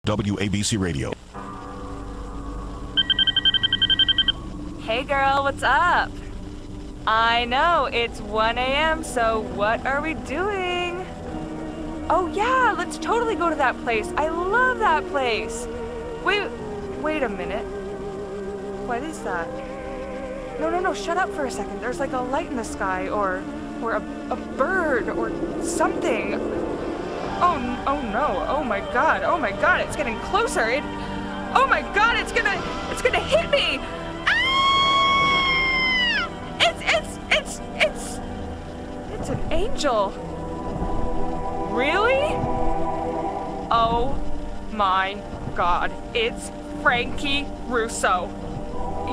WABC Radio. Hey girl, what's up? I know, it's 1 a.m., so what are we doing? Oh yeah, let's totally go to that place. I love that place. Wait a minute. What is that? No, shut up for a second. There's like a light in the sky, or a bird, or something. Oh no, oh my god, it's getting closer. Oh my god, it's gonna hit me! Ah! It's an angel. Really? Oh my god, it's Frankie Russo.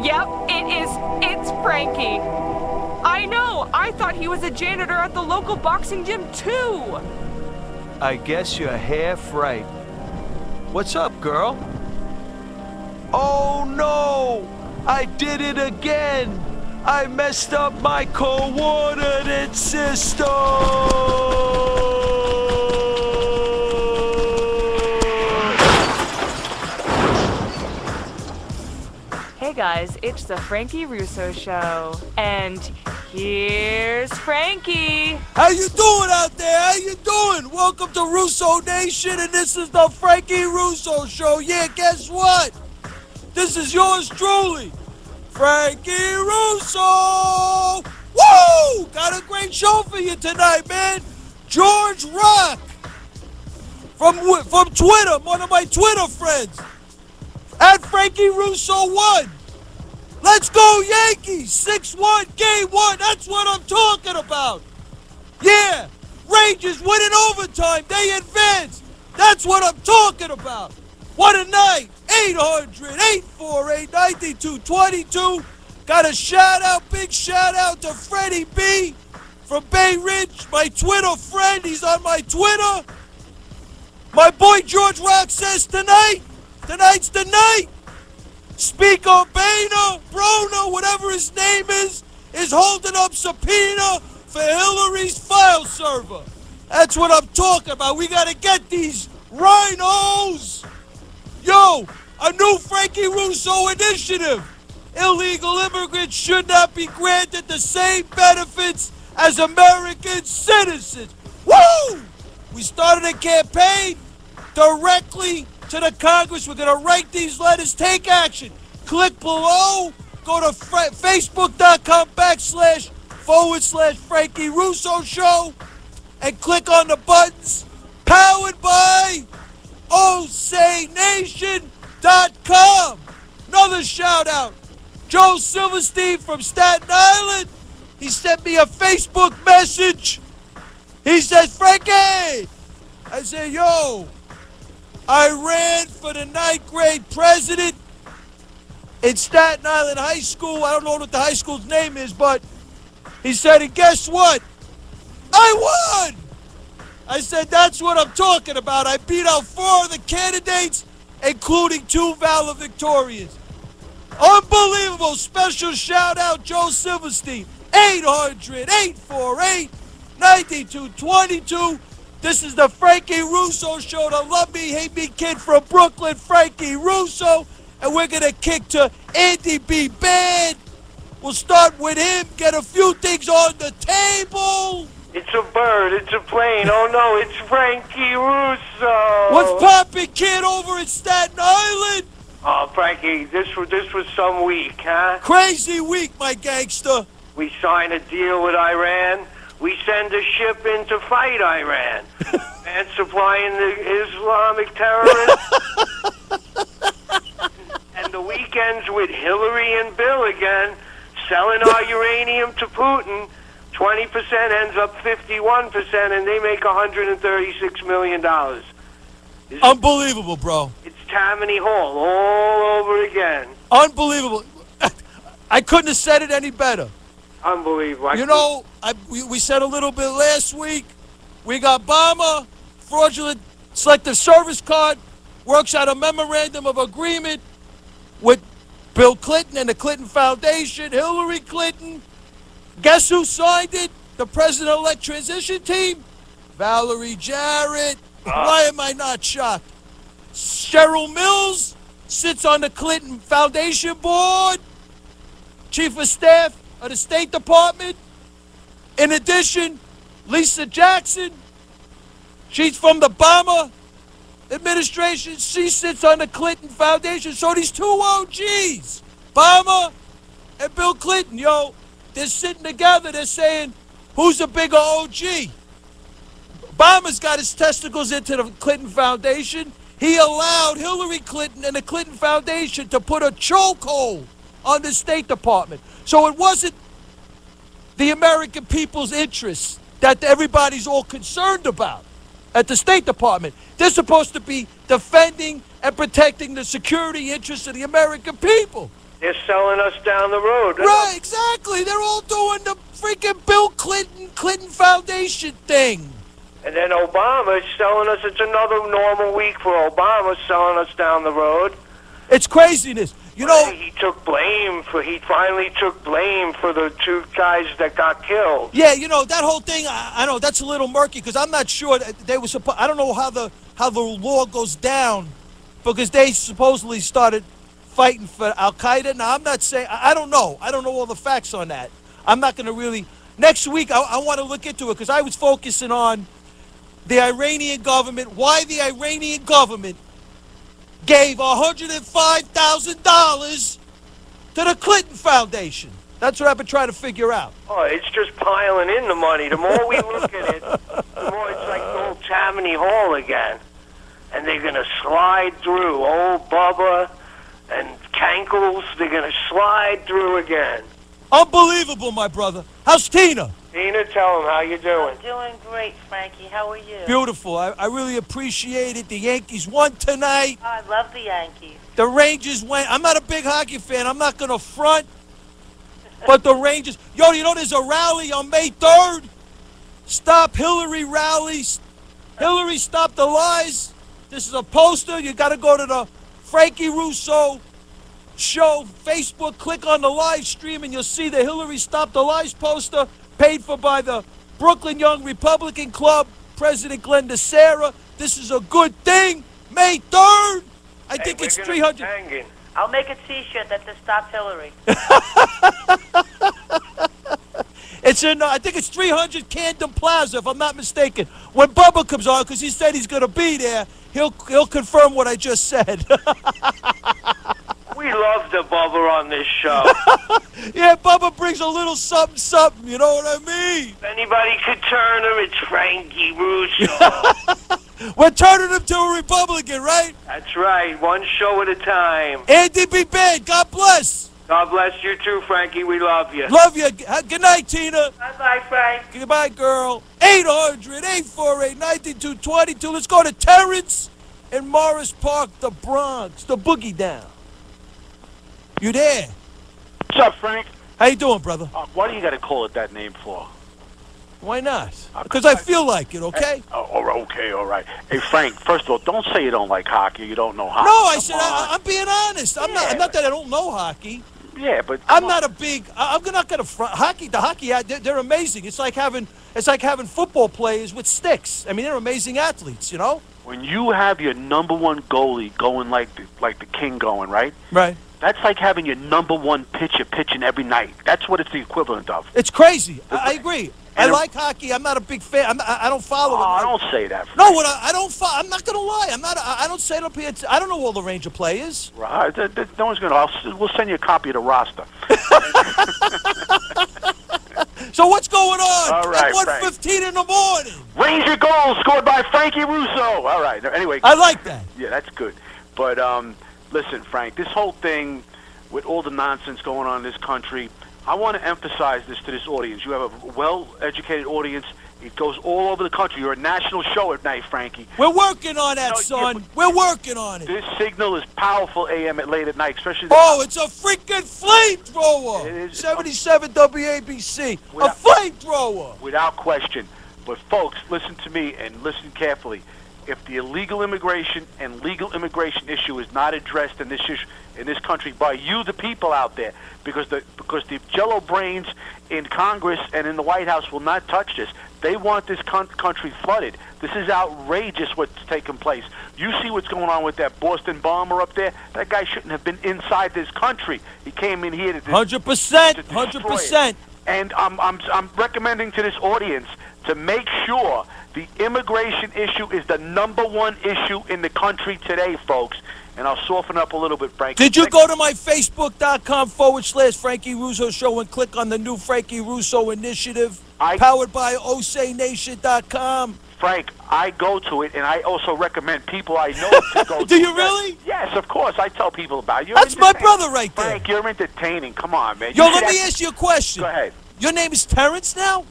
Yep, it's Frankie. I know, I thought he was a janitor at the local boxing gym too. I guess you're half right. What's up, girl? Oh no! I did it again! I messed up my coordinate system! Hey guys, it's the Frankie Russo Show, and here's Frankie. How you doing out there? How you doing? Welcome to Russo Nation, and this is the Frankie Russo Show. Yeah, guess what? This is yours truly, Frankie Russo! Woo! Got a great show for you tonight, man. George Rock from Twitter, one of my Twitter friends, at Frankie Russo 1. Let's go Yankees! 6-1, game 1, that's what I'm talking about. Yeah, Rangers winning overtime, they advance. That's what I'm talking about. What a night. 800-848-9222. Got a big shout out to Freddie B from Bay Ridge, my Twitter friend. He's on my Twitter. My boy George Rock says tonight's the night. Speaker Boehner, Broner, whatever his name is holding up subpoena for Hillary's file server. That's what I'm talking about. We gotta get these rhinos. Yo, a new Frankie Russo initiative. Illegal immigrants should not be granted the same benefits as American citizens. Woo! We started a campaign directly to the Congress. We're going to write these letters. Take action. Click below. Go to facebook.com//Frankie Russo Show and click on the buttons. Powered by OSayNation.com. Another shout out. Joe Silverstein from Staten Island. He sent me a Facebook message. He says, Frankie. I said, yo, I ran for the 9th grade president in Staten Island High School. I don't know what the high school's name is, but he said, and guess what? I won! I said, that's what I'm talking about. I beat out 4 of the candidates, including 2 valedictorians. Unbelievable. Special shout out, Joe Silverstein. 800-848-9222. This is the Frankie Russo Show, the love me, hate me kid from Brooklyn, Frankie Russo. And we're going to kick to Andy B. Bad. We'll start with him, get a few things on the table. It's a bird, it's a plane, oh no, it's Frankie Russo. What's poppin', kid, over in Staten Island? Oh, Frankie, this was some week, huh? Crazy week, my gangster. We signed a deal with Iran. We send a ship in to fight Iran. And supplying the Islamic terrorists. And the weekends with Hillary and Bill again, selling our uranium to Putin. 20% ends up 51%, and they make $136 million. Unbelievable, bro. It's Tammany Hall all over again. Unbelievable. I couldn't have said it any better. Unbelievable. You know, we said a little bit last week. We got Obama, fraudulent selective service card, works out a memorandum of agreement with Bill Clinton and the Clinton Foundation, Hillary Clinton. Guess who signed it? The president-elect transition team? Valerie Jarrett. Why am I not shocked? Cheryl Mills sits on the Clinton Foundation board, chief of staff of the State Department. In addition, Lisa Jackson, she's from the Obama administration. She sits on the Clinton Foundation. So these two OGs, Obama and Bill Clinton, they're sitting together. They're saying, who's a bigger OG? Obama's got his testicles into the Clinton Foundation. He allowed Hillary Clinton and the Clinton Foundation to put a chokehold on the State Department. So it wasn't the American people's interests that everybody's all concerned about at the State Department. They're supposed to be defending and protecting the security interests of the American people. They're selling us down the road. Right, exactly. They're all doing the freaking Bill Clinton Foundation thing. And then Obama's selling us. It's another normal week for Obama selling us down the road. It's craziness. He finally took blame for the two guys that got killed. Yeah, that whole thing. I know that's a little murky because I'm not sure that they were supposed. I don't know how the law goes down because they supposedly started fighting for Al Qaeda. Now I'm not saying. I don't know. I don't know all the facts on that. I'm not going to really. Next week I want to look into it because I was focusing on the Iranian government. Why the Iranian government gave $105,000 to the Clinton Foundation. That's what I've been trying to figure out. Oh, it's just piling in the money. The more we look at it, the more it's like old Tammany Hall again. And they're going to slide through. Old Bubba and Kankles, they're going to slide through again. Unbelievable, my brother. How's Tina? Tina, tell him how you doing. I'm doing great, Frankie. How are you? Beautiful. I really appreciate it. The Yankees won tonight. Oh, I love the Yankees. The Rangers went. I'm not a big hockey fan. I'm not going to front. But the Rangers. There's a rally on May 3rd. Stop Hillary rallies. Hillary, stop the lies. This is a poster. You got to go to the Frankie Russo show Facebook. Click on the live stream and you'll see the Hillary Stop the Lies poster paid for by the Brooklyn Young Republican Club, President Glenn DeSera. This is a good thing. May 3rd. I think it's 300. I'll make a T-shirt that says Stop Hillary. I think it's 300 Camden Plaza, if I'm not mistaken. When Bubba comes on, because he said he's going to be there, he'll confirm what I just said. We love the Bubba on this show. Yeah, Bubba brings a little something, something, you know what I mean? If anybody could turn him, it's Frankie Russo. We're turning him to a Republican, right? That's right, one show at a time. Andy B. Ben, God bless. God bless you too, Frankie. We love you. Love you. Good night, Tina. Bye-bye, Frank. Goodbye, girl. 800-848-9222. Let's go to Terrence in Morris Park, the Bronx, the boogie down. You there? What's up, Frank? How you doing, brother? Why do you got to call it that name for? Why not? Because I feel like it, okay? Okay, all right. Hey, Frank, first of all, don't say you don't like hockey. You don't know hockey. No, I said I'm being honest. I'm not that I don't know hockey. Yeah, but I'm not going to front hockey. The hockey, they're amazing. It's like having football players with sticks. I mean, they're amazing athletes, you know? When you have your number one goalie going like the king going, right? Right. That's like having your number one pitcher pitching every night. That's what it's the equivalent of. It's crazy. I agree. I like hockey. I'm not a big fan. I don't follow it. Oh, don't say that. Frank. No, I don't follow. I'm not going to lie. I don't say it up here. I don't know all the Ranger players. Right. No one's going to. We'll send you a copy of the roster. So what's going on? All right, at 1:15 in the morning. Ranger goal scored by Frankie Russo. All right. Anyway. I like that. Yeah, that's good. But listen, Frank, this whole thing with all the nonsense going on in this country, I want to emphasize this to this audience. You have a well-educated audience. It goes all over the country. You're a national show at night, Frankie. We're working on that, son. Yeah, we're working on it. This signal is powerful AM at late at night, especially... It's a freaking flamethrower. It is 77 WABC. A flamethrower. Without question. But, folks, listen to me and listen carefully. If the illegal immigration and legal immigration issue is not addressed in this country by you, the people out there, because the Jello brains in Congress and in the White House will not touch this. They want this country flooded. This is outrageous what's taking place. You see what's going on with that Boston bomber up there? That guy shouldn't have been inside this country. He came in here to 100%, 100%. And I'm recommending to this audience to make sure the immigration issue is the #1 issue in the country today, folks. And I'll soften up a little bit, Frankie. Did you go to my Facebook.com/Frankie Russo Show and click on the new Frankie Russo initiative powered by OSayNation.com? Frank, I go to it, and I also recommend people I know to go to it. Do you really? Yes, of course. I tell people about you. That's my brother right there. Frank, you're entertaining. Come on, man. Yo, let me ask you a question. Go ahead. Your name is Terrence now?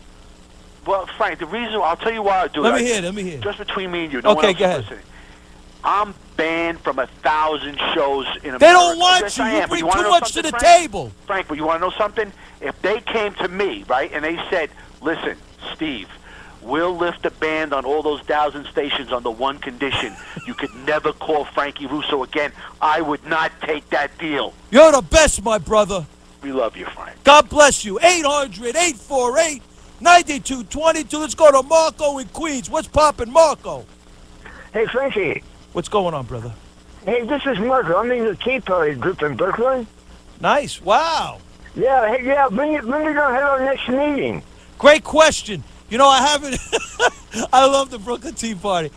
Well, Frank, the reason I'll tell you why I do it. Let me hear. Just between me and you. No Okay, one else go ahead. listening. I'm banned from 1,000 shows in America. They don't want Yes, you. I You am. But bring wanna too know much to something, the Frank? table. Frank, but you want to know something? If they came to me, right, and they said, listen, Steve, we'll lift a ban on all those 1,000 stations on the one condition. You could never call Frankie Russo again. I would not take that deal. You're the best, my brother. We love you, Frank. God bless you. 800-848-9222. Let's go to Marco in Queens. What's poppin', Marco? Hey, Frankie. What's going on, brother? Hey, this is Marco. I'm in the Tea Party group in Brooklyn. Nice. Wow. Yeah, hey, yeah. When we gonna have our next meeting? Great question. You know, I haven't. I love the Brooklyn Tea Party.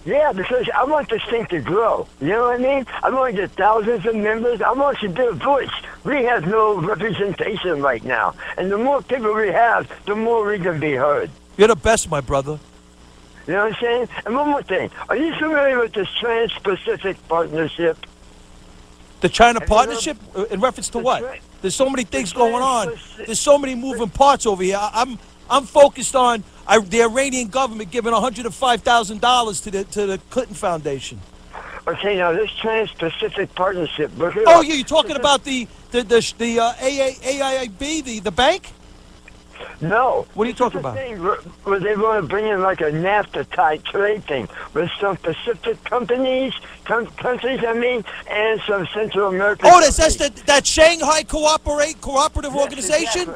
Yeah, because I want this thing to grow. You know what I mean? I want to get thousands of members. I want to be a voice. We have no representation right now. And the more people we have, the more we can be heard. You're the best, my brother. You know what I'm saying? And one more thing. Are you familiar with this Trans-Pacific Partnership? The China Partnership? In reference to what? There's so many things going on. There's so many moving parts over here. I'm focused on the Iranian government giving $105,000 to the Clinton Foundation. Okay, now this Trans-Pacific Partnership. Oh, yeah, you're talking about the AIIB, the bank? No. What are you talking about? Where they want to bring in like a NAFTA-type trade thing with some Pacific countries, and some Central American. Oh, that's that Shanghai Cooperative Organization?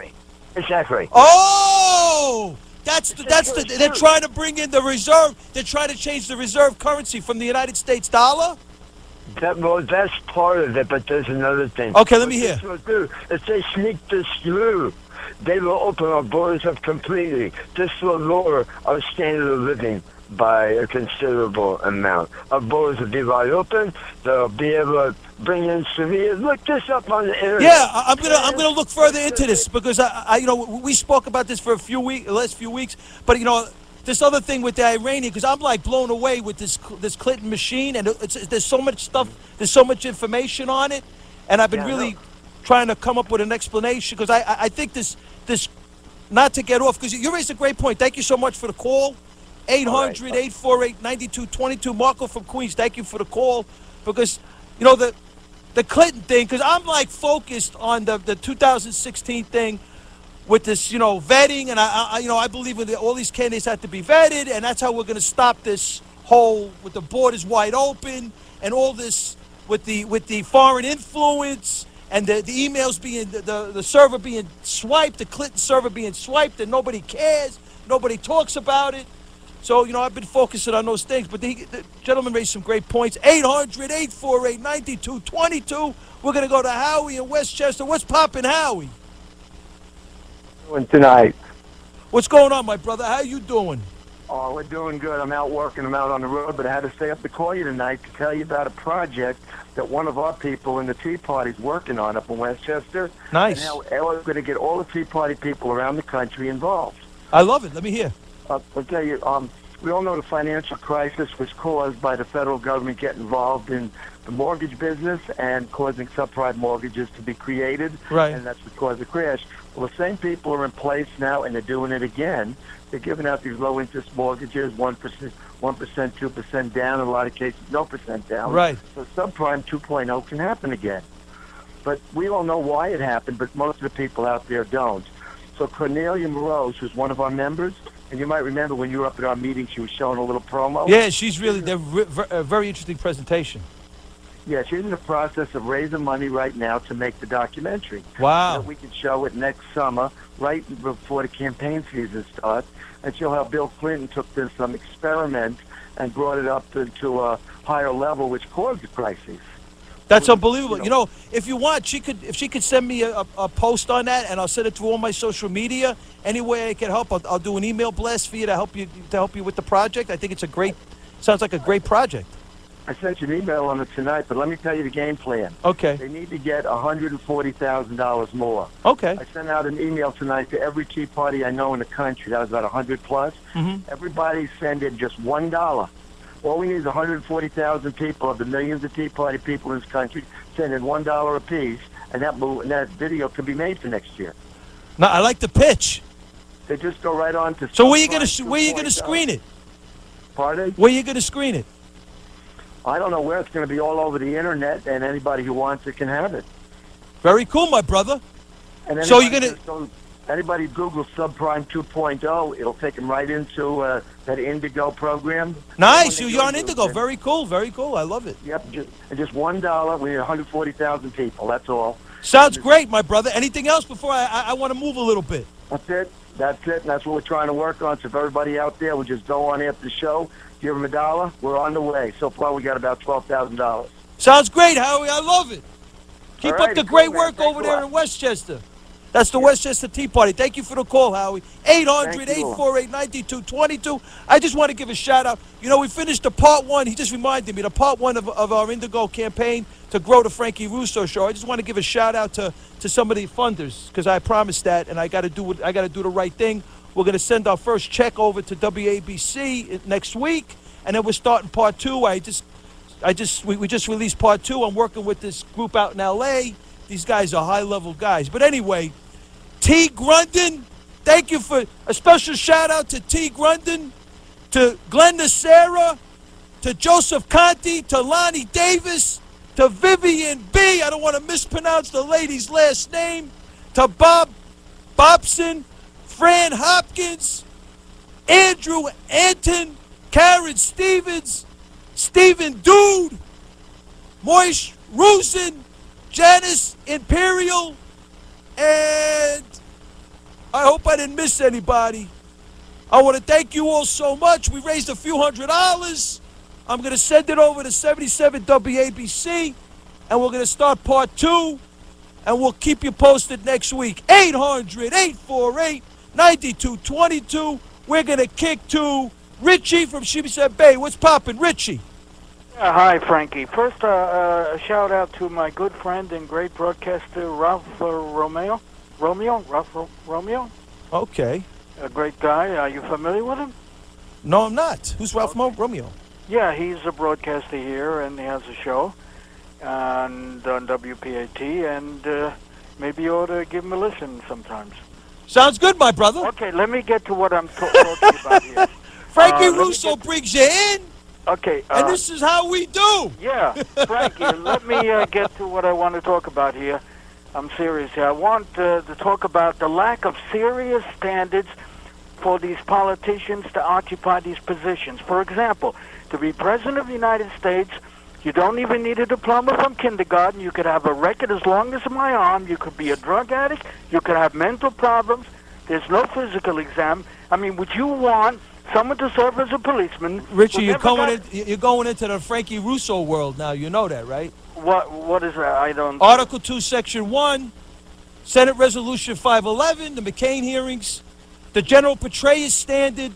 Exactly. Oh, they're trying to bring in the reserve. They're trying to change the reserve currency from the United States dollar. That's part of it, but there's another thing. Okay, let me hear. What this will do, if they sneak this through, they will open our borders up completely. This will lower our standard of living by a considerable amount. Our borders will be wide open. They'll be able to bring in civilians. Look this up on the internet. Yeah, I'm gonna look further into this because we spoke about this for the last few weeks. But this other thing with the Iranian, because I'm like blown away with this Clinton machine, and there's so much stuff, there's so much information on it, and I've been really trying to come up with an explanation because I think this not to get off, because you raised a great point. Thank you so much for the call. 800-848-9222. Marco from Queens, thank you for the call, because the Clinton thing, because I'm like focused on the 2016 thing with this vetting, and I believe that all these candidates have to be vetted, and that's how we're going to stop this whole with the borders wide open and all this with the foreign influence and the emails being the server being swiped, the Clinton server being swiped, and nobody cares, nobody talks about it. So, I've been focusing on those things, but the gentleman raised some great points. 800-848-9222. We're going to go to Howie in Westchester. What's poppin', Howie? Tonight. What's going on, my brother? How you doing? Oh, we're doing good. I'm out working. I'm out on the road, but I had to stay up to call you tonight to tell you about a project that one of our people in the Tea Party is working on up in Westchester. Nice. And how we're going to get all the Tea Party people around the country involved. I love it. Let me hear. I'll tell you, we all know the financial crisis was caused by the federal government getting involved in the mortgage business and causing subprime mortgages to be created. Right. And that's what caused the crash. Well, the same people are in place now, and they're doing it again. They're giving out these low-interest mortgages, 1%, 2% down, in a lot of cases, no percent down. Right. So subprime 2.0 can happen again. But we all know why it happened, but most of the people out there don't. So Cornelia Morose, who's one of our members, and you might remember when you were up at our meeting, she was showing a little promo. Yeah, she's really a very interesting presentation. Yeah, she's in the process of raising money right now to make the documentary. Wow. So we can show it next summer, right before the campaign season starts, and show how Bill Clinton took this experiment and brought it up to a higher level, which caused the crisis. That's unbelievable. You know, if you want, if she could send me a post on that, and I'll send it to all my social media. Any way I can help, I'll do an email blast for you to help you with the project. I think it's sounds like a great project. I sent you an email on it tonight, but let me tell you the game plan. Okay. They need to get $140,000 more. Okay. I sent out an email tonight to every Tea Party I know in the country. That was about 100 plus. Mm-hmm. Everybody send in just $1. All we need is 140,000 people of the millions of Tea Party people in this country send in $1 a piece, and that video can be made for next year. No, I like the pitch. They just go right on to. So where you gonna screen it? Pardon? Where you gonna screen it? I don't know where. It's going to be all over the internet, and anybody who wants it can have it. Very cool, my brother. And so you're gonna. Anybody Google Subprime 2.0, it'll take them right into that Indigo program. Nice, you're on Indigo. Very cool, very cool. I love it. Yep, just $1. We need 140,000 people. That's all. Sounds great, my brother. Anything else before I want to move a little bit? That's it. That's it. And that's what we're trying to work on. So if everybody out there will just go on after the show, give them $1, we're on the way. So far, we got about $12,000. Sounds great, Howie. I love it. Keep right, up the great cool, work over there in in Westchester. That's the Westchester Tea Party. Thank you for the call, Howie. 800-848-9222. I just want to give a shout-out. You know, we finished the part one. He just reminded me, the part one of our Indigo campaign to grow the Frankie Russo show. I just want to give a shout-out to some of the funders, because I promised that, and I got to do the right thing. We're going to send our first check over to WABC next week, and then we're starting part two. We just released part two. I'm working with this group out in L.A. These guys are high-level guys. But anyway, T. Grundon, thank you for a special shout-out to T. Grundon, to Glenn Nacera, to Joseph Conti, to Lonnie Davis, to Vivian B. I don't want to mispronounce the lady's last name, to Bob Bobson, Fran Hopkins, Andrew Anton, Karen Stevens, Stephen Dude, Moish Rusin, Janice Imperial, and I hope I didn't miss anybody. I want to thank you all so much. We raised a few $100. I'm going to send it over to 77 WABC, and we're going to start part two, and we'll keep you posted next week. 800-848-9222. We're going to kick to Richie from Sheepshead Bay. What's poppin', Richie? Hi, Frankie. First, a shout-out to my good friend and great broadcaster, Ralph Romeo. Ralph Romeo? Okay. A great guy. Are you familiar with him? No, I'm not. Who's Ralph Romeo? Yeah, he's a broadcaster here, and he has a show on WPAT, and maybe you ought to give him a listen sometimes. Sounds good, my brother. Okay, let me get to what I'm talking about here. Frankie Russo brings you in. Okay. And this is how we do. Yeah, Frankie, let me get to what I want to talk about here. I'm serious here. I want to talk about the lack of serious standards for these politicians to occupy these positions. For example, to be president of the United States, you don't even need a diploma from kindergarten. You could have a record as long as my arm. You could be a drug addict. You could have mental problems. There's no physical exam. I mean, would you want someone to serve as a policeman? Richie, you're going into the Frankie Russo world now. You know that, right? What is that? I don't... Article 2, Section 1, Senate Resolution 511, the McCain hearings, the General Petraeus standard.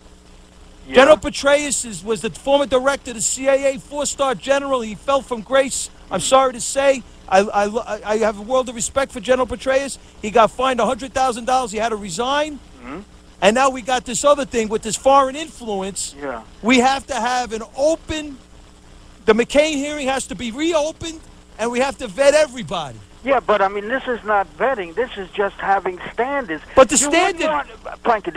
Yeah. General Petraeus was the former director of the CIA, four-star general. He fell from grace. I'm sorry to say. I have a world of respect for General Petraeus. He got fined $100,000. He had to resign. Mm-hmm. And now we got this other thing with this foreign influence. Yeah. We have to have an open... The McCain hearing has to be reopened, and we have to vet everybody. Yeah, but I mean, this is not vetting. This is just having standards. But the standard... Frankie,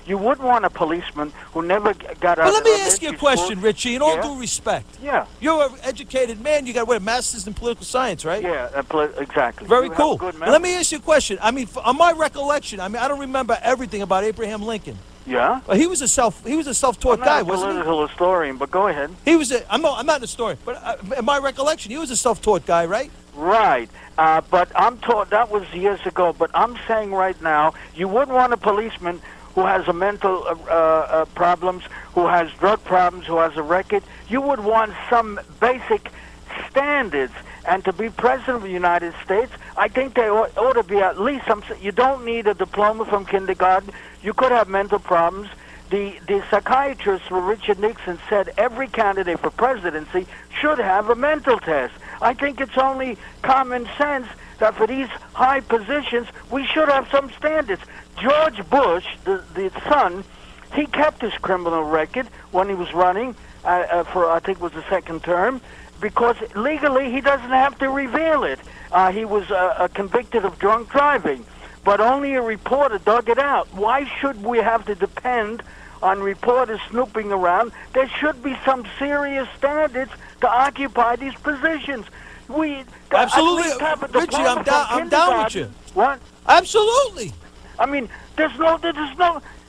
you wouldn't want a policeman who never got out of... But let me ask you a question, Richie, in all due respect. Yeah. You're an educated man. You got, a master's in political science, right? Yeah, exactly. Very cool. Let me ask you a question. I mean, on my recollection, I don't remember everything about Abraham Lincoln. Yeah? He was a self-taught guy, I'm not a wasn't he? political historian, but go ahead. He was I'm not in the story, but in my recollection, he was a self-taught guy, right? Right. But I'm taught that was years ago. But I'm saying right now, you wouldn't want a policeman who has a mental problems, who has drug problems, who has a record. You would want some basic standards. And to be president of the United States, I think there ought to be at least some. You don't need a diploma from kindergarten. You could have mental problems. The psychiatrist for Richard Nixon said every candidate for presidency should have a mental test. I think it's only common sense that for these high positions, we should have some standards. George Bush, the son, he kept his criminal record when he was running for, I think it was the second term, because legally he doesn't have to reveal it. He was convicted of drunk driving, but only a reporter dug it out. Why should we have to depend on reporters snooping around? There should be some serious standards to occupy these positions. Absolutely, Richie, I'm down with you. What? Absolutely. I mean, there's no.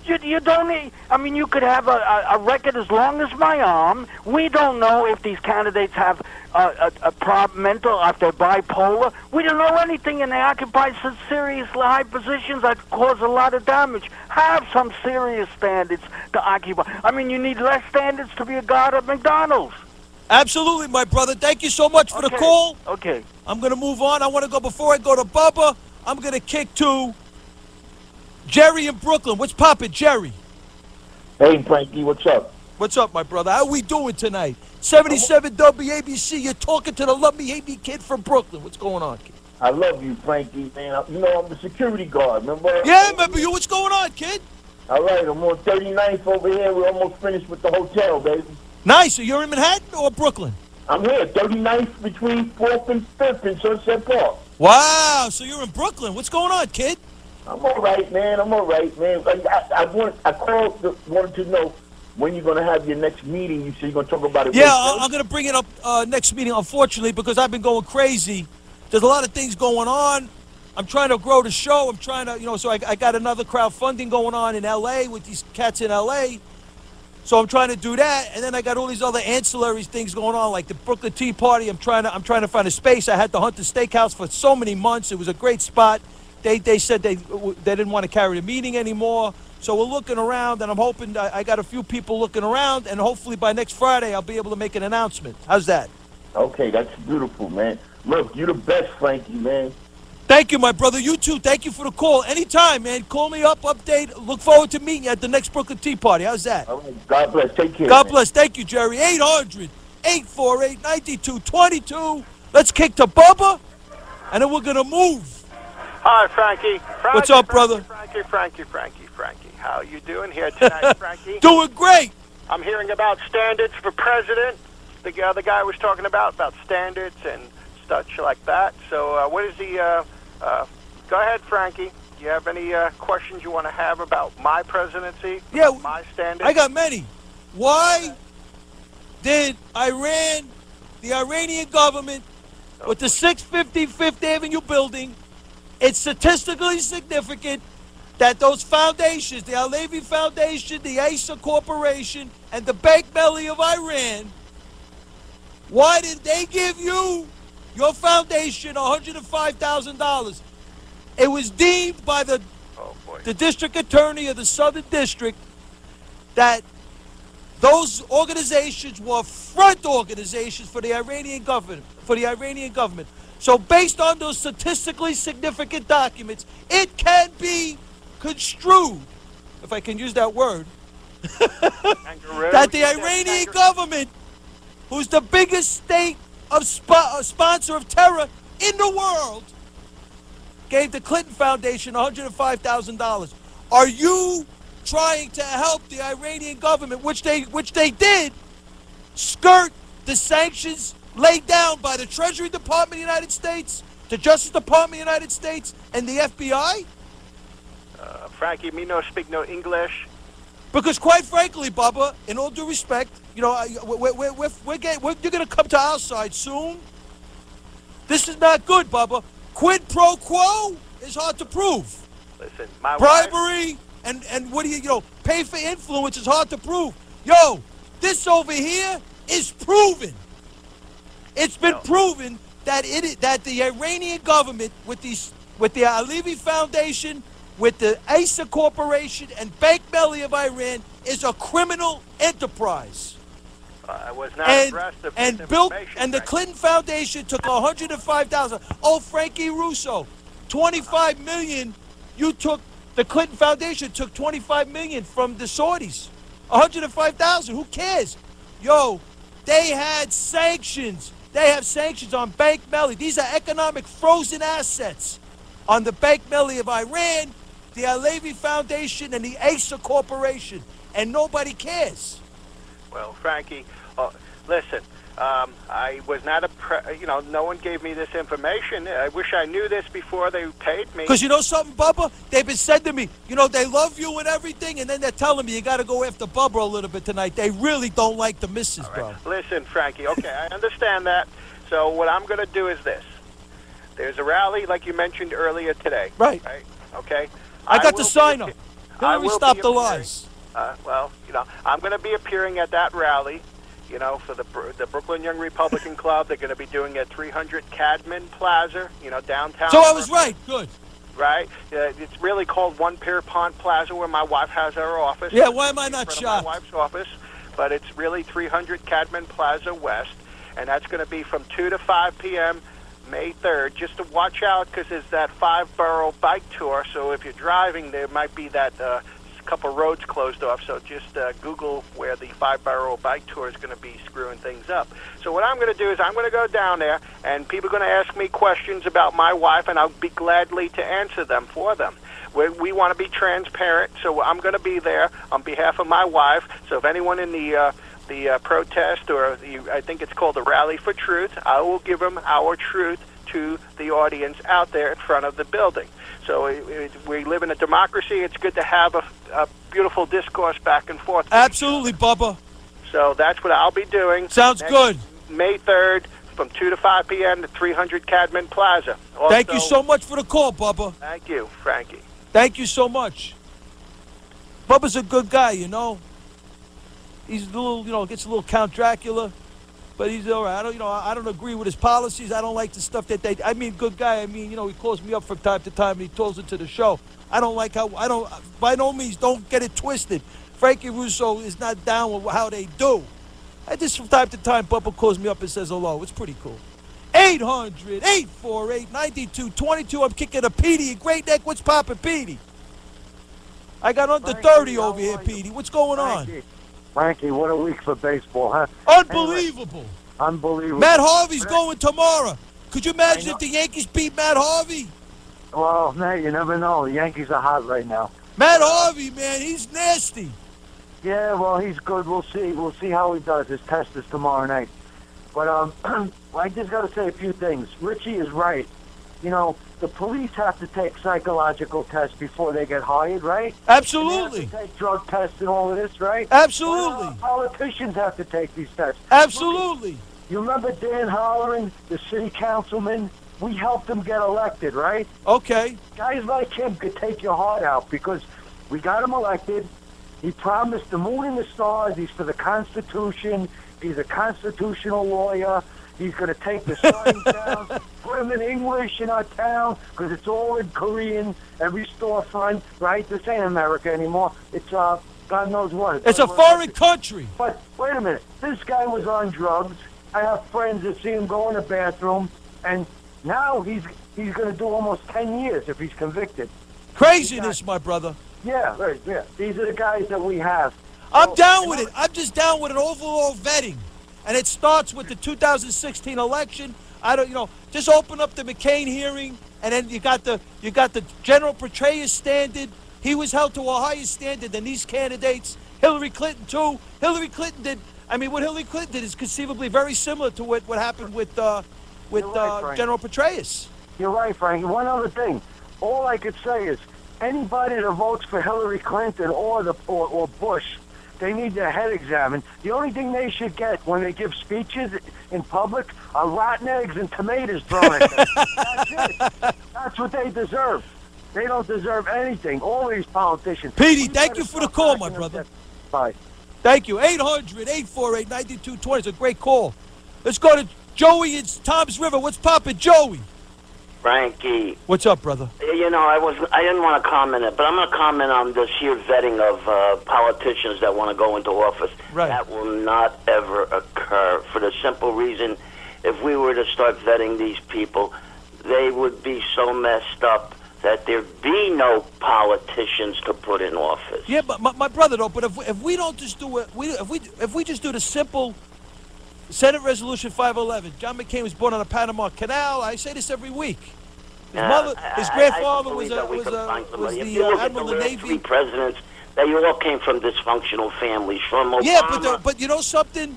You don't need. I mean, you could have a record as long as my arm. We don't know if these candidates have a problem mental, if they're bipolar. We don't know anything, and they occupy such serious high positions that cause a lot of damage. Have some serious standards to occupy. I mean, you need less standards to be a guard at McDonald's. Absolutely, my brother. Thank you so much for the call. Okay. I'm going to move on. I want to go, before I go to Bubba, I'm going to kick to Jerry in Brooklyn. What's poppin', Jerry? Hey, Frankie, what's up? What's up, my brother? How we doing tonight? 77 WABC, you're talking to the Love Me, Hate Me kid from Brooklyn. What's going on, kid? I love you, Frankie, man. You know, I'm the security guard, remember? Yeah, I remember you. What's going on, kid? All right, I'm on 39th over here. We're almost finished with the hotel, baby. Nice. So you're in Manhattan or Brooklyn? I'm here, 39th between 4th and 5th in Sunset Park. Wow, so you're in Brooklyn. What's going on, kid? I'm all right, man. I called, wanted to know when you're going to have your next meeting. You said you're going to talk about it. Yeah, I'm going to bring it up next meeting, unfortunately, because I've been going crazy. There's a lot of things going on. I'm trying to grow the show. I'm trying to, so I got another crowdfunding going on in L.A. with these cats in L.A., so I'm trying to do that, and then I got all these other ancillary things going on, like the Brooklyn Tea Party. I'm trying to find a space. I had to hunt the steakhouse for so many months. It was a great spot. They said they didn't want to carry the meeting anymore. So we're looking around, and I'm hoping I got a few people looking around, and hopefully by next Friday I'll be able to make an announcement. How's that? Okay, that's beautiful, man. Look, you're the best, Frankie, man. Thank you, my brother. You too. Thank you for the call. Anytime, man. Call me up, update. Look forward to meeting you at the next Brooklyn Tea Party. How's that? All right, God bless. Take care. God man. bless. Thank you, Jerry. 800-848-9222. Let's kick to Bubba, and then we're going to move. Hi, Frankie. What's up, brother? Frankie. How you doing here tonight, Frankie? Doing great. I'm hearing about standards for president. The other guy was talking about standards and such like that. So what is the... go ahead, Frankie. Do you have any questions you want to have about my presidency? Yeah, my standards? I got many. Why did the Iranian government, with the 650 Fifth Avenue building, it's statistically significant that those foundations, the Al-Levi Foundation, the Asa Corporation, and the Bank Melli of Iran, why did they give you, your foundation, $105,000? It was deemed by the district attorney of the Southern District that those organizations were front organizations for the Iranian government. So based on those statistically significant documents, it can be construed, if I can use that word, that the Iranian government, who's the biggest state of sponsor of terror in the world, gave the Clinton Foundation $105,000. Are you trying to help the Iranian government, which they did, skirt the sanctions laid down by the Treasury Department of the United States, the Justice Department of the United States, and the FBI? Frankie, me no speak no English. Because quite frankly, Bubba, in all due respect, you're going to come to our side soon. This is not good, Bubba. Quid pro quo is hard to prove. Listen, my bribery And what do you pay for influence is hard to prove. Yo, this over here is proven. It's been proven that that the Iranian government with the Alevi Foundation, with the Asa Corporation and Bank Melli of Iran is a criminal enterprise. I was not abreast of this information. And the Clinton Foundation took $105,000. Oh, Frankie Russo, $25 million. The Clinton Foundation took $25 million from the Saudis. $105,000. Who cares? Yo, they had sanctions. They have sanctions on Bank Melli. These are economic frozen assets on the Bank Melli of Iran, the Alevi Foundation, and the Asa Corporation, and nobody cares. Well, Frankie, listen, I was not no one gave me this information. I wish I knew this before they paid me. Because you know something, Bubba? They've been saying to me, they love you and everything, and then they're telling me you got to go after Bubba a little bit tonight. They really don't like the missus, bro. Listen, Frankie, okay, I understand that. So what I'm going to do is this. There's a rally, like you mentioned earlier today. Right. Okay? I got the sign up. Hillary, stop the lies. I'm going to be appearing at that rally, for the Brooklyn Young Republican Club. They're going to be doing at 300 Cadman Plaza, downtown. So I was right. Good. Right? It's really called One Pierpont Plaza, where my wife has her office. Yeah, why am I not shocked? My wife's office, but it's really 300 Cadman Plaza West, and that's going to be from 2 to 5 p.m. May 3rd, just to watch out because there's that 5-borough bike tour. So if you're driving, there might be that couple roads closed off. So just Google where the 5-borough bike tour is going to be screwing things up. So what I'm going to do is I'm going to go down there, and people are going to ask me questions about my wife, and I'll be gladly to answer them for them. We want to be transparent, so I'm going to be there on behalf of my wife. So if anyone in the protest, or I think it's called the Rally for Truth, I will give them our truth to the audience out there in front of the building. So we live in a democracy. It's good to have a beautiful discourse back and forth. Absolutely, Bubba. So that's what I'll be doing. Sounds good. May 3rd from 2 to 5 p.m. at 300 Cadman Plaza. Also, thank you so much for the call, Bubba. Thank you, Frankie. Thank you so much. Bubba's a good guy, He's a little, gets a little Count Dracula, but he's all right. I don't agree with his policies. I don't like the stuff that good guy. He calls me up from time to time and he calls into the show. I don't like by no means, don't get it twisted. Frankie Russo is not down with how they do. Just from time to time, Bubba calls me up and says hello. It's pretty cool. 800-848-9222. I'm kicking a Petey in Great Neck. What's poppin', Petey? I got under 30 over here, Petey. What's going on? Frankie, what a week for baseball, huh? Unbelievable. Anyway, unbelievable. Matt Harvey's going tomorrow. Could you imagine if the Yankees beat Matt Harvey? Well, man, you never know. The Yankees are hot right now. Matt Harvey, man, he's nasty. Yeah, well, he's good. We'll see. We'll see how he does. His test is tomorrow night. But I just got to say a few things. Richie is right. The police have to take psychological tests before they get hired, right? Absolutely. They have to take drug tests and all of this, right? Absolutely. Politicians have to take these tests. Absolutely. You remember Dan Holleran, the city councilman? We helped him get elected, right? Okay. Guys like him could take your heart out because we got him elected. He promised the moon and the stars. He's for the Constitution. He's a constitutional lawyer. He's going to take the signs down, put them in English in our town, because it's all in Korean, every storefront, right? This ain't America anymore. It's, God knows what. It's a foreign country. But, wait a minute. This guy was on drugs. I have friends that see him go in the bathroom, and now he's going to do almost 10 years if he's convicted. Craziness, my brother. Yeah, right, yeah. These are the guys that we have. I'm down with it. I'm just down with an overall vetting. And it starts with the 2016 election. Just open up the McCain hearing, and then you got the General Petraeus standard. He was held to a higher standard than these candidates. Hillary Clinton too. Hillary Clinton did. What Hillary Clinton did is conceivably very similar to what happened with General Petraeus. You're right, Frank. One other thing. All I could say is anybody that votes for Hillary Clinton or Bush, they need their head examined. The only thing they should get when they give speeches in public are rotten eggs and tomatoes thrown at them. That's it. That's what they deserve. They don't deserve anything. All these politicians. Petey, thank you for the call, my brother. Bye. Thank you. 800-848-9220. It's a great call. Let's go to Joey in Tom's River. What's poppin', Joey? Frankie. What's up, brother? You know, I didn't want to comment it, but I'm going to comment on this here vetting of politicians that want to go into office. Right. That will not ever occur for the simple reason, if we were to start vetting these people, they would be so messed up that there'd be no politicians to put in office. Yeah, but my brother, though. But if we don't just do it, if we just do the simple Senate Resolution 511. John McCain was born on the Panama Canal. I say this every week. His grandfather was the admiral of the Navy. Three presidents, they all came from dysfunctional families. From Obama. Yeah, but you know something?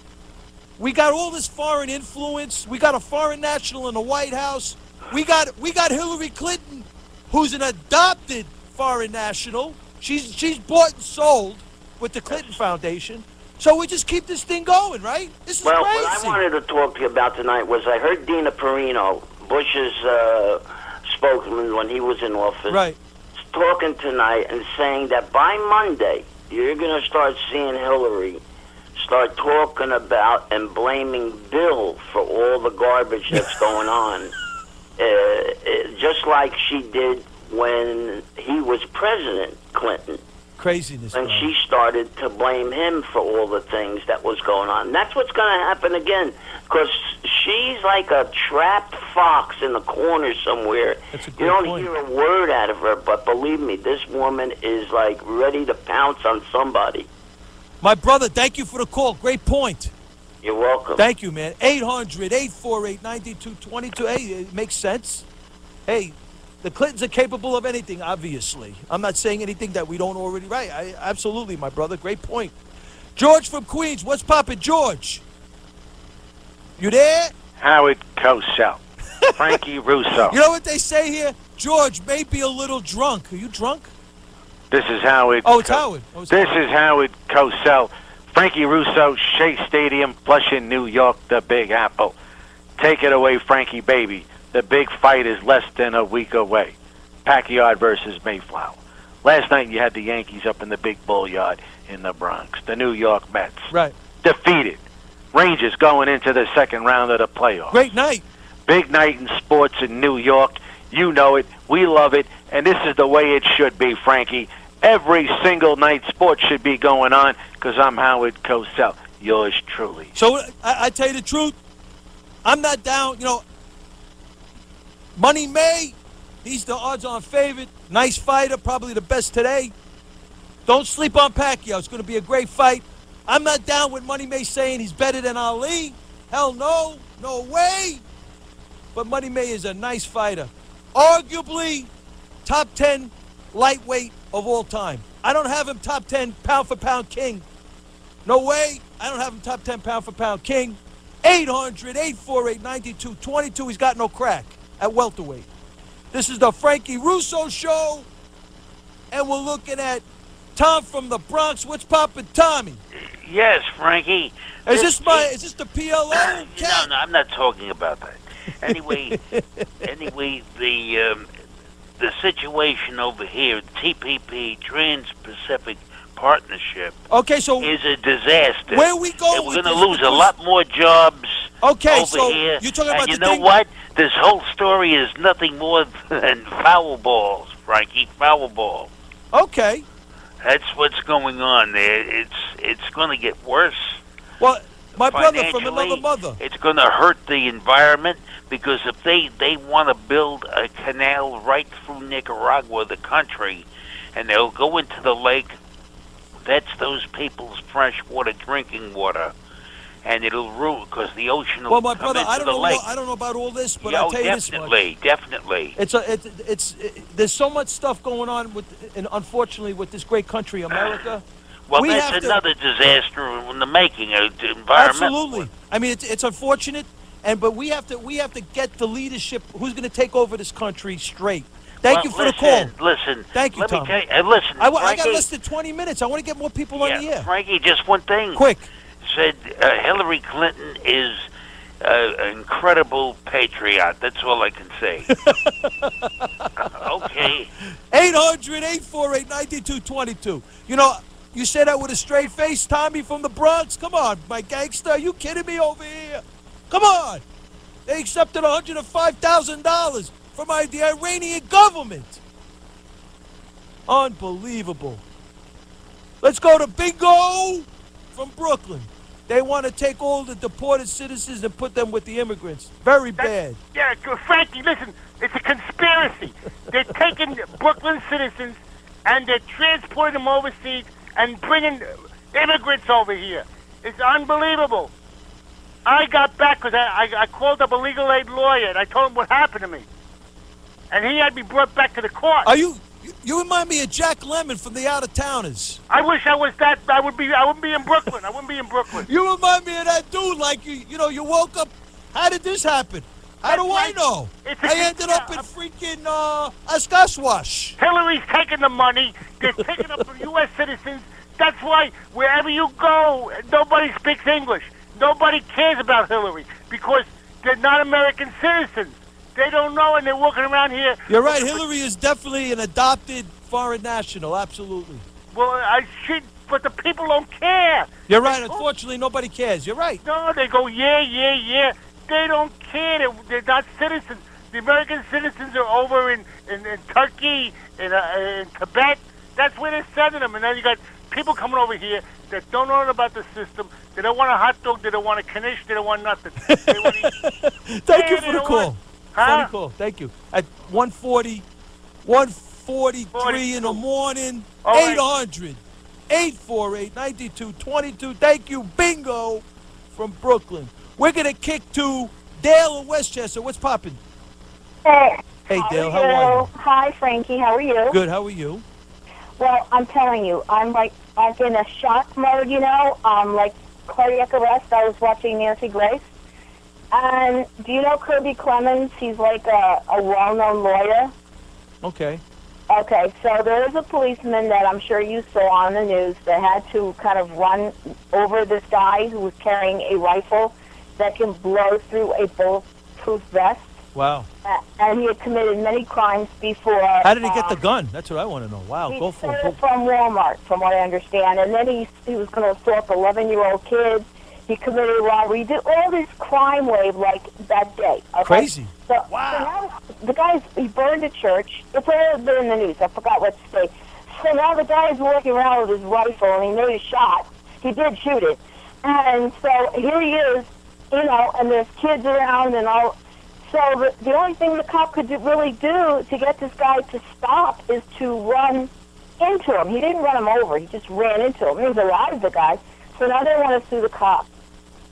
We got all this foreign influence. We got a foreign national in the White House. We got Hillary Clinton, who's an adopted foreign national. She's bought and sold with the Clinton Foundation. So we just keep this thing going, right? This is crazy. What I wanted to talk to you about tonight was I heard Dina Perino, Bush's spokesman when he was in office, right, talking tonight and saying that by Monday you're going to start seeing Hillary start talking about and blaming Bill for all the garbage that's going on, just like she did when he was President Clinton. Craziness. And she started to blame him for all the things that was going on. And that's what's going to happen again, because she's like a trapped fox in the corner somewhere. You don't hear a word out of her, but believe me, this woman is like ready to pounce on somebody. My brother, thank you for the call. Great point. You're welcome. Thank you, man. 800-848-9222. Hey, it makes sense. Hey, the Clintons are capable of anything, obviously. I'm not saying anything that we don't already write. Absolutely, my brother. Great point. George from Queens. What's poppin', George? You there? Howard Cosell. Frankie Russo. You know what they say here? George may be a little drunk. Are you drunk? This is Howard. Oh, it's Howard. Is Howard Cosell. Frankie Russo, Shea Stadium, Flushing, New York, the Big Apple. Take it away, Frankie, baby. The big fight is less than a week away. Pacquiao versus Mayflower. Last night you had the Yankees up in the big bull yard in the Bronx. The New York Mets. Right. Defeated. Rangers going into the second round of the playoffs. Great night. Big night in sports in New York. You know it. We love it. And this is the way it should be, Frankie. Every single night sports should be going on, because I'm Howard Cosell. Yours truly. So I tell you the truth. I'm not down, Money May, he's the odds-on favorite. Nice fighter, probably the best today. Don't sleep on Pacquiao. It's going to be a great fight. I'm not down with Money May saying he's better than Ali. Hell no. No way. But Money May is a nice fighter. Arguably top 10 lightweight of all time. I don't have him top 10 pound-for-pound king. No way. I don't have him top 10 pound-for-pound king. 800-848-9222. He's got no crack at welterweight. This is the Frankie Russo Show, and we're looking at Tom from the Bronx. What's poppin', Tommy? Yes, Frankie. Is this the PLO? No, I'm not talking about that. Anyway, the situation over here, TPP, Trans-Pacific Partnership, is a disaster. Where are we going? We're going to lose a lot more jobs over here. You're talking about and you know what? This whole story is nothing more than foul balls, Frankie. Foul balls. Okay. That's what's going on there. It's going to get worse. Well, my brother from another mother. It's going to hurt the environment, because if they want to build a canal right through Nicaragua, the country, and they'll go into the lake, that's those people's fresh water, drinking water, and it'll ruin, because the ocean will come into the lake. I don't know about all this, but I'll tell you this much. Definitely. There's so much stuff going on unfortunately with this great country, America. Well, that's another disaster in the making, environmental. Absolutely. I mean, it's unfortunate, but we have to get the leadership who's going to take over this country straight. Thank you for the call. Listen. Thank you, Tom. Listen, I got less than 20 minutes. I want to get more people on the air. Frankie, just one thing. Quick. Said Hillary Clinton is an incredible patriot. That's all I can say. Okay. 800-848-9222. You know, you say that with a straight face, Tommy from the Bronx? Come on, my gangster. Are you kidding me over here? Come on. They accepted $105,000 from the Iranian government. Unbelievable. Let's go to Bingo from Brooklyn. They want to take all the deported citizens and put them with the immigrants. Very bad. Yeah, Frankie, listen, it's a conspiracy. They're taking Brooklyn citizens and they're transporting them overseas and bringing immigrants over here. It's unbelievable. I got back because I called up a legal aid lawyer and I told him what happened to me. And he had me brought back to the court. Are you remind me of Jack Lemmon from the Out-of-Towners. I wish I was that. I wouldn't be in Brooklyn. I wouldn't be in Brooklyn. You remind me of that dude. Like you woke up. How did this happen? How do I know? I ended up in freaking Ascaswash. Hillary's taking the money. They're taking up from U.S. citizens. That's why wherever you go, nobody speaks English. Nobody cares about Hillary because they're not American citizens. They don't know, and they're walking around here. You're right. Hillary is definitely an adopted foreign national. Absolutely. Well, but the people don't care. You're right. Unfortunately, nobody cares. You're right. No, they go, yeah. They don't care. They're not citizens. The American citizens are over in Turkey, in Tibet. That's where they're sending them. And then you got people coming over here that don't know about the system. They don't want a hot dog. They don't want a knish. They don't want nothing. They want to eat. Thank you for the call. Huh? Funny call. Thank you. At 1:43 in the morning, 800-848-9222. Thank you, Bingo, from Brooklyn. We're going to kick to Dale in Westchester. What's poppin'? Hey. Hey, Dale. How are you? Hi, Frankie. How are you? Good. How are you? Well, I'm telling you, I'm in a shock mode, like cardiac arrest. I was watching Nancy Grace. And do you know Kirby Clemens? He's like a well-known lawyer. Okay. Okay, so there was a policeman that I'm sure you saw on the news that had to kind of run over this guy who was carrying a rifle that can blow through a bulletproof vest. Wow. And he had committed many crimes before. How did he get the gun? That's what I want to know. Wow. He Go for stole it. it from Walmart, from what I understand. And then he was going to assault 11-year-old kids. He committed a robbery. He did all this crime wave like that day. Okay? Crazy. So now the he burned a church. It's all been in the news. I forgot what state. So now the guy is walking around with his rifle and he made a shot. He did shoot it. And so here he is, and there's kids around and all. So the only thing the cop could really do to get this guy to stop is to run into him. He didn't run him over. He just ran into him. He was alive, the guy. So now they want to sue the cop.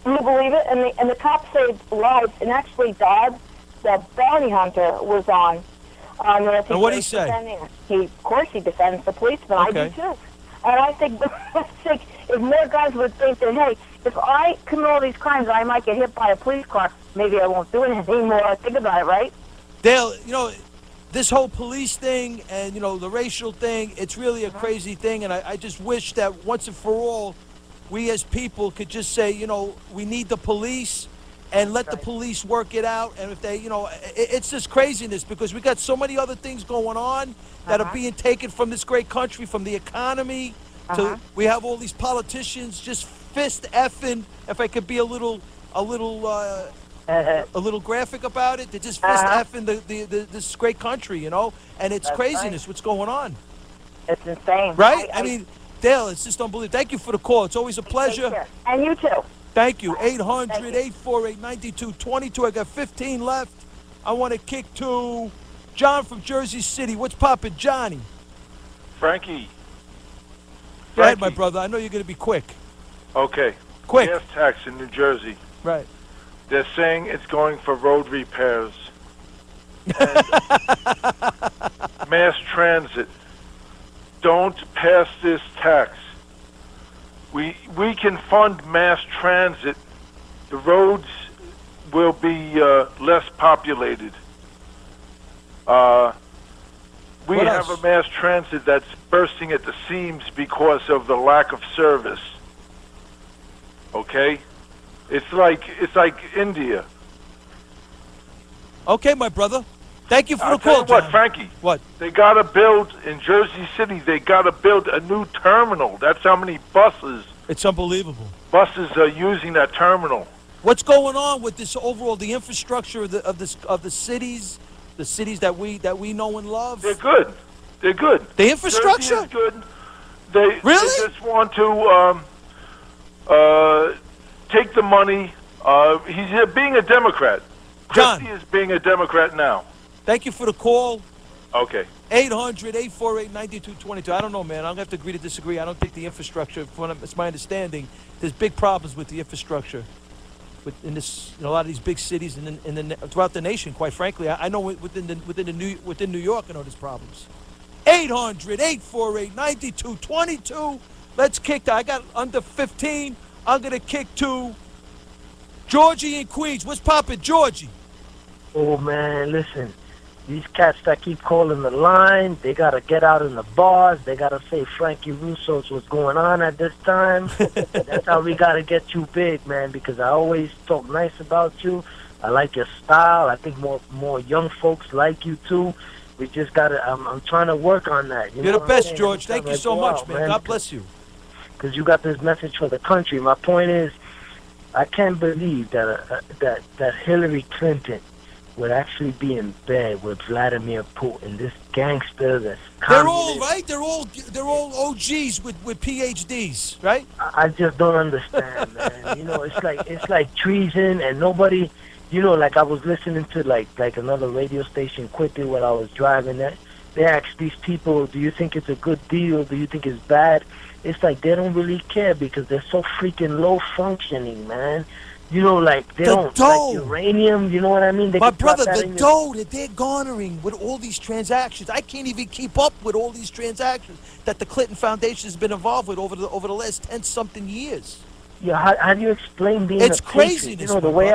Can you believe it? And the cop saved lives. And actually, Dodd, the bounty hunter, was on. And what did he say? Of course, he defends the policeman. Okay. I do too. And I think if more guys would think that, hey, if I commit all these crimes, I might get hit by a police car. Maybe I won't do it anymore. Think about it, right? Dale, this whole police thing and, the racial thing, it's really a crazy thing. And I just wish that once and for all, we as people could just say, we need the police and let the police work it out. And if they, it's just craziness because we got so many other things going on that are being taken from this great country, from the economy to we have all these politicians just fist effing. If I could be a little graphic about it, they're just fist effing this great country, and it's craziness what's going on. It's insane. Right? I mean, Dale, it's just unbelievable. Thank you for the call. It's always a pleasure. And you too. Thank you. 800-848-9222. I got 15 left. I want to kick to John from Jersey City. What's poppin', Johnny? Frankie. Go ahead, my brother. I know you're going to be quick. Okay. Quick. Gas tax in New Jersey. Right. They're saying it's going for road repairs. And mass transit. Don't pass this tax. We can fund mass transit. The roads will be less populated. We have a mass transit that's bursting at the seams because of the lack of service. Okay? It's like India. Okay, my brother. Thank you for I'll the call, tell you what, John. Frankie. What? They got to build, in Jersey City, they got to build a new terminal. That's how many buses It's unbelievable. are using that terminal. What's going on with this overall, the infrastructure of the cities that we know and love? They're good. They're good. The infrastructure? Jersey is good. They just want to take the money. He's being a Democrat. John. Christie is being a Democrat now. Thank you for the call. Okay. 800-848-9222. I don't know, man. I'm going to have to agree to disagree. I don't think the infrastructure, it's my understanding, there's big problems with the infrastructure in a lot of these big cities and throughout the nation, quite frankly. I know within New York, I know there's problems. 800-848-9222. Let's kick that. I got under 15. I'm going to kick to Georgie in Queens. What's poppin', Georgie? Oh, man, listen. These cats that keep calling the line, they got to get out in the bars. They got to say Frankie Russo's what's going on at this time. That's how we got to get you big, man, because I always talk nice about you. I like your style. I think more young folks like you, too. We just got to, I'm trying to work on that. You're the best, George. Thank you so much, man. God bless you. Because you got this message for the country. My point is, I can't believe that Hillary Clinton would actually be in bed with Vladimir Putin, this gangster that's They're all right. They're all OGs with PhDs, right? I just don't understand, man. It's like treason, and nobody, like I was listening to like another radio station quickly while I was driving. That they asked these people, "Do you think it's a good deal? Do you think it's bad?" It's like they don't really care because they're so freaking low functioning, man. They don't like uranium. You know what I mean? My brother, the dough that they're garnering with all these transactions, I can't even keep up with all these transactions that the Clinton Foundation has been involved with over the last 10-something years. Yeah, how do you explain being? It's a patriot? craziness. The way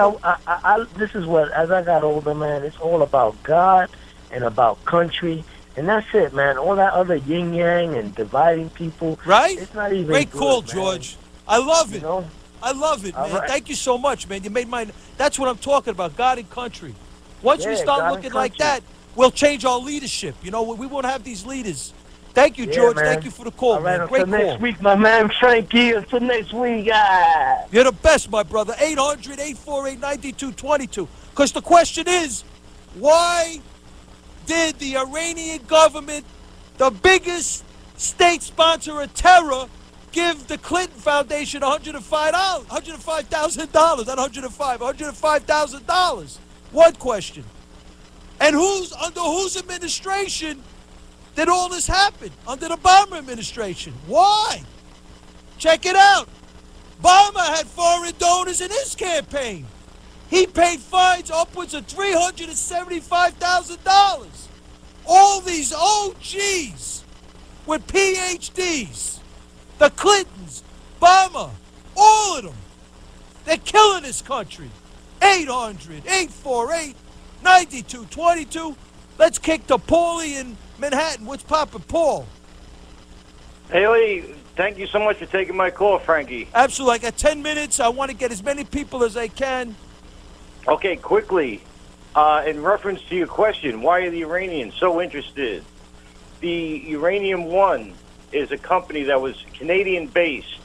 this is what, as I got older, man, it's all about God and about country. And that's it, man. All that other yin yang and dividing people. Right? It's not even Great good, call, man. George. I love it. I love it, man. Right. Thank you so much, man. You made mine. That's what I'm talking about, God and country. Once we start God looking and like country. that, we'll change our leadership. We won't have these leaders. Thank you, George. Man. Thank you for the call, All right, man. Great until call. next week, my man Frankie. Until next week. You're the best, my brother. 800-848-9222. Because the question is, why did the Iranian government, the biggest state sponsor of terror, give the Clinton Foundation $105,000, not $105,000. One question. And under whose administration did all this happen? Under the Obama administration. Why? Check it out. Obama had foreign donors in his campaign. He paid fines upwards of $375,000. All these OGs with PhDs. The Clintons, Obama, all of them. They're killing this country. 800-848-9222. Let's kick to Paulie in Manhattan. What's poppin', Paul? Hey, Lee, thank you so much for taking my call, Frankie. Absolutely. I got 10 minutes. I want to get as many people as I can. Okay, quickly, in reference to your question, why are the Iranians so interested? The Uranium One is a company that was Canadian-based,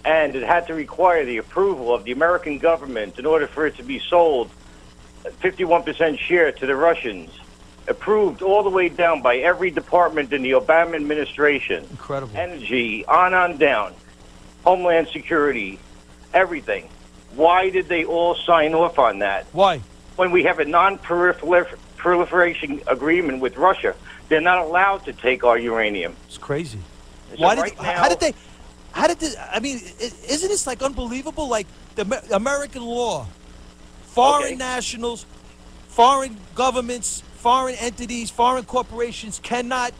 and it had to require the approval of the American government in order for it to be sold, 51% share to the Russians, approved all the way down by every department in the Obama administration. Incredible. Energy, on down, Homeland Security, everything. Why did they all sign off on that? Why? When we have a non-proliferation agreement with Russia, they're not allowed to take our uranium. It's crazy. So How did this, I mean, isn't this like unbelievable? Like the American law, foreign nationals, foreign governments, foreign entities, foreign corporations cannot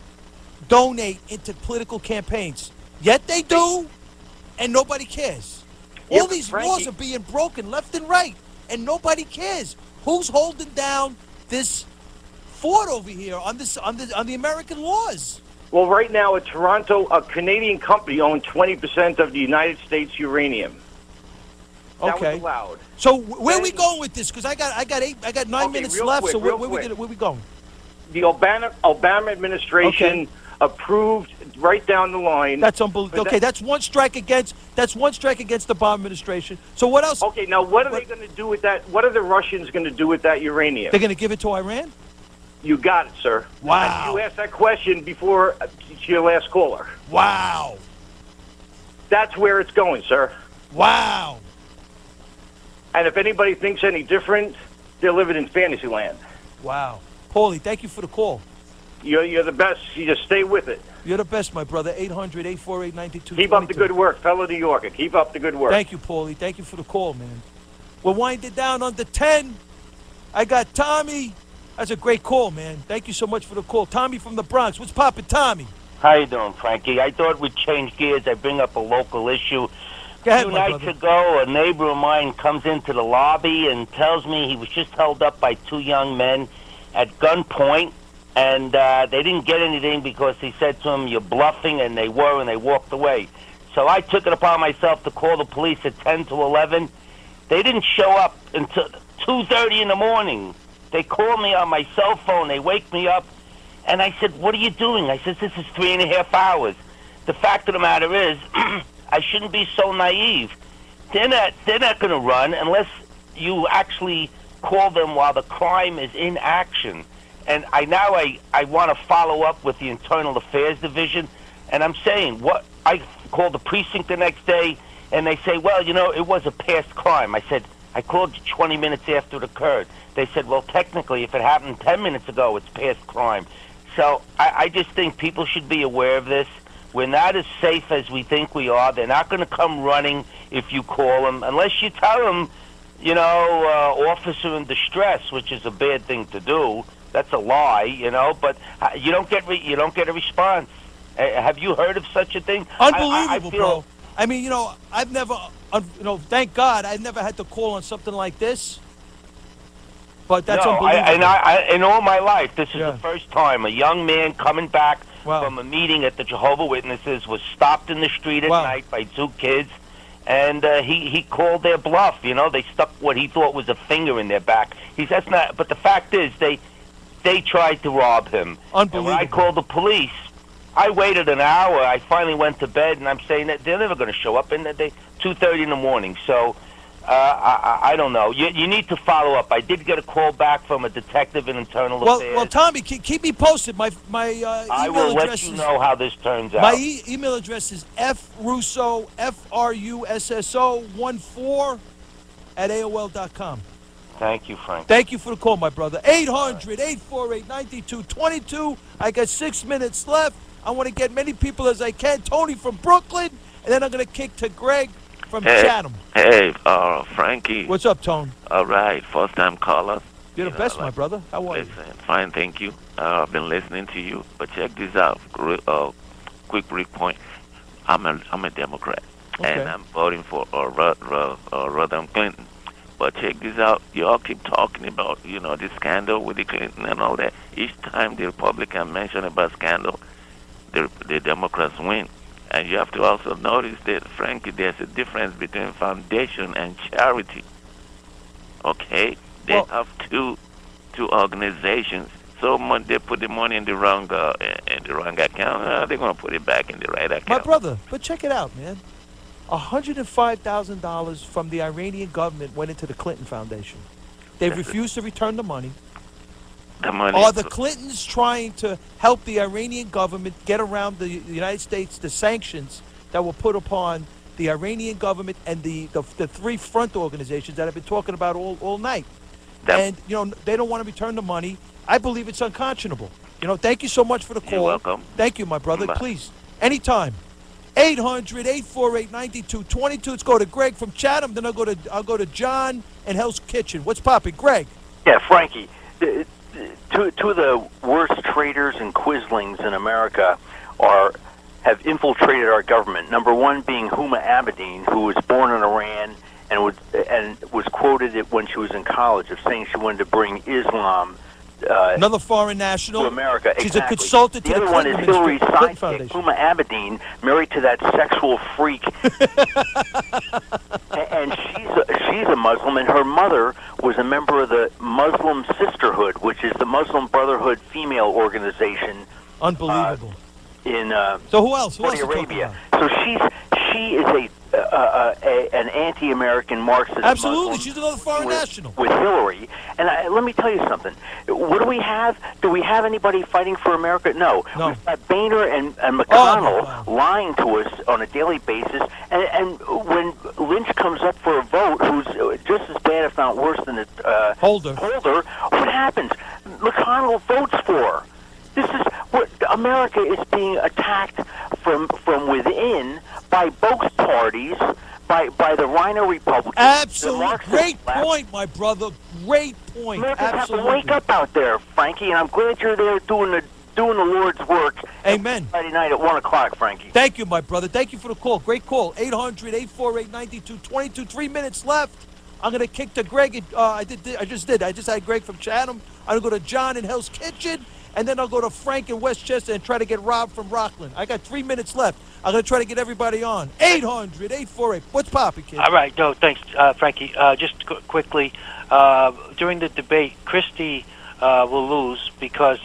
donate into political campaigns. Yet they do, and nobody cares. Yeah, All these laws are being broken left and right, and nobody cares. Who's holding down this fort over here on the American laws? Well, right now, a Canadian company owns 20% of the United States uranium. That Okay. was allowed. So where are we going with this? Because I got 9 minutes real left. quick, So real where we going? The Obama administration approved right down the line. That's unbelievable. Okay, that's one strike against the Obama administration. So what else? Okay, now what are they going to do with that? What are the Russians going to do with that uranium? They're going to give it to Iran? You got it, sir. Wow. You asked that question before your last caller. Wow. That's where it's going, sir. Wow. And if anybody thinks any different, they're living in fantasy land. Wow. Paulie, thank you for the call. You're the best. You just stay with it. You're the best, my brother. 800-848-9222. Keep up the good work, fellow New Yorker. Keep up the good work. Thank you, Paulie. Thank you for the call, man. We're winding down under 10. I got Tommy. That's a great call, man. Thank you so much for the call. Tommy from the Bronx. What's poppin', Tommy? How you doing, Frankie? I thought we'd change gears. I bring up a local issue. Go ahead, A few my nights brother. ago, a neighbor of mine comes into the lobby and tells me he was just held up by 2 young men at gunpoint, and they didn't get anything because he said to him, "You're bluffing," and they were, and they walked away. So I took it upon myself to call the police at 10 to 11. They didn't show up until 2:30 in the morning. They called me on my cell phone. They wake me up, and I said, "What are you doing?" I said, "This is 3.5 hours." The fact of the matter is, I shouldn't be so naive. They're not going to run unless you actually call them while the crime is in action. And I want to follow up with the Internal Affairs Division, and I'm saying, what I called the precinct the next day, and they say, "Well, it was a past crime." I said, "I called you 20 minutes after it occurred." They said, "Well, technically, if it happened 10 minutes ago, it's past crime." So I just think people should be aware of this. We're not as safe as we think we are. They're not going to come running if you call them, unless you tell them, officer in distress, which is a bad thing to do. That's a lie, but you don't get a response. Have you heard of such a thing? Unbelievable, I feel, bro. I mean, I've never, thank God, I never had to call on something like this. But that's unbelievable. In all my life, this is the first time a young man coming back from a meeting at the Jehovah's Witnesses was stopped in the street at night by 2 kids, and he called their bluff. They stuck what he thought was a finger in their back. He says, "That's not." But the fact is, they tried to rob him. Unbelievable. And when I called the police, I waited an hour. I finally went to bed, and I'm saying that they're never going to show up. And they 2:30 in the morning. So. I don't know. You need to follow up. I did get a call back from a detective in Internal Affairs. Well, Tommy, keep me posted. My email I will address let you is, know how this turns out. My email address is frusso, FRUSSO 14 @AOL.com. Thank you, Frank. Thank you for the call, my brother. 800-848-9222. I got 6 minutes left. I want to get many people as I can. Tony from Brooklyn, and then I'm going to kick to Greg from Chatham. Hey, Frankie. What's up, Tone? All right, first-time caller. You're the best, my brother. How are you? Fine, thank you. I've been listening to you, but check this out. Quick point. I'm a Democrat, and I'm voting for Rutherford Clinton. But check this out. You all keep talking about, this scandal with the Clinton and all that. Each time the Republican mention about scandal, the Democrats win. And you have to also notice that, Frankie, there's a difference between foundation and charity. Okay? They have two organizations. So they put the money in the wrong account. They're going to put it back in the right account. My brother, but check it out, man. $105,000 from the Iranian government went into the Clinton Foundation. They refused to return the money. Are the Clintons trying to help the Iranian government get around the United States, the sanctions that were put upon the Iranian government and the 3 front organizations that I've been talking about all night? And, they don't want to return the money. I believe it's unconscionable. Thank you so much for the call. You're welcome. Thank you, my brother. Bye. Please, anytime. 800-848-9222. Let's go to Greg from Chatham. Then I'll go to John and Hell's Kitchen. What's poppin', Greg? Yeah, Frankie. Two of the worst traitors and quislings in America have infiltrated our government. Number one being Huma Abedin, who was born in Iran and was quoted when she was in college of saying she wanted to bring Islam. Another foreign national to America. She's exactly. a consultant the to the other one is Clinton Hillary's Clinton sidekick, Foundation. Huma Abedin, married to that sexual freak, and she's a Muslim, and her mother was a member of the Muslim Sisterhood, which is the Muslim Brotherhood female organization. Unbelievable. In so who else? Saudi Arabia. So she is an anti-American Marxist. Absolutely, Muslim she's another foreign national. With Hillary. And let me tell you something. What do we have? Do we have anybody fighting for America? No. We've got Boehner and McConnell lying to us on a daily basis. And when Lynch comes up for a vote, who's just as bad, if not worse, than Holder, what happens? McConnell votes for. This is what America is being attacked from within by both parties, by the Rhino Republicans. Absolutely. Great point, my brother. Great point. Americans Absolutely. have to wake up out there, Frankie, and I'm glad you're there doing the Lord's work. Amen. Friday night at 1 o'clock, Frankie. Thank you, my brother. Thank you for the call. Great call. 800-848-9222. 3 minutes left. I'm going to kick to Greg. I just had Greg from Chatham. I'm going to go to John in Hell's Kitchen. And then I'll go to Frank in Westchester and try to get Rob from Rockland. I got 3 minutes left. I'm going to try to get everybody on. 800-848. What's poppin', kid? All right. No, thanks, Frankie. Just quickly, during the debate, Christie will lose because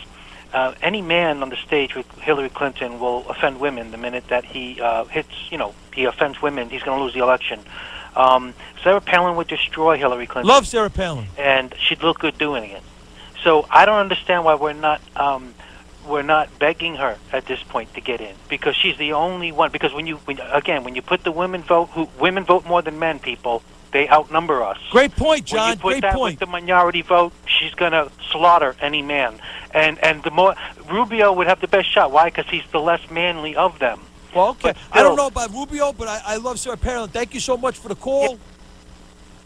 any man on the stage with Hillary Clinton will offend women the minute that he he offends women. He's going to lose the election. Sarah Palin would destroy Hillary Clinton. Love Sarah Palin. And she'd look good doing it. So I don't understand why we're not begging her at this point to get in, because she's the only one. Because when you put the women vote more than men, people, they outnumber us. Great point, John. When you put Great that point. with the minority vote, she's gonna slaughter any man. And the more Rubio would have the best shot. Why? Because he's the less manly of them. Well, okay. But I don't know about Rubio, but I love Sarah Palin. Thank you so much for the call.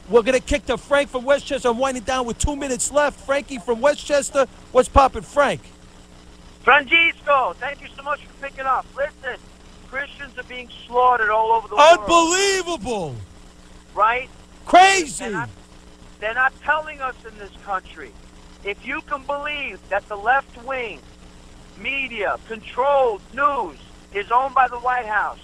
We're going to kick to Frank from Westchester. I'm winding down with 2 minutes left. Frankie from Westchester. What's poppin', Frank? Francisco, thank you so much for picking up. Listen, Christians are being slaughtered all over the world. Unbelievable. Right? Crazy. They're not telling us in this country. If you can believe that the left-wing media, controlled news, is owned by the White House,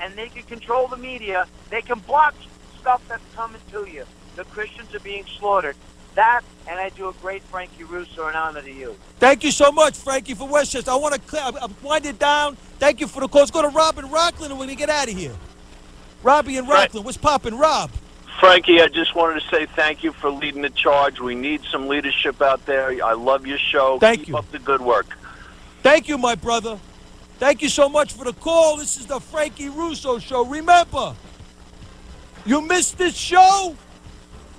and they can control the media, they can block stuff that's coming to you. The Christians are being slaughtered. That, and I do a great Frankie Russo, an honor to you. Thank you so much, Frankie from Westchester. I want to clear. I'm winding down. Thank you for the call. Let's go to Rob in Rockland, and we're going to get out of here. Robbie in Rockland. What's poppin', Rob? Frankie, I just wanted to say thank you for leading the charge. We need some leadership out there. I love your show. Thank you. Keep up the good work. Thank you, my brother. Thank you so much for the call. This is the Frankie Russo Show. Remember, you missed this show?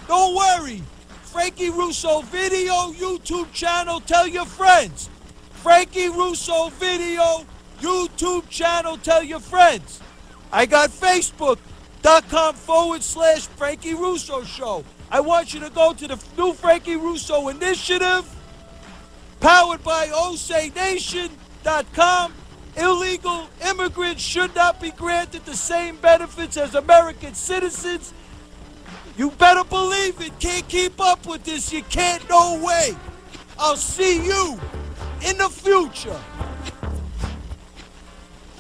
Don't worry. Frankie Russo Video YouTube channel. Tell your friends. Frankie Russo Video YouTube channel. Tell your friends. I got Facebook.com/Frankie Russo Show. I want you to go to the new Frankie Russo Initiative, powered by OSayNation.com. Illegal immigrants should not be granted the same benefits as American citizens. You better believe it. Can't keep up with this. You can't. No way. I'll see you in the future.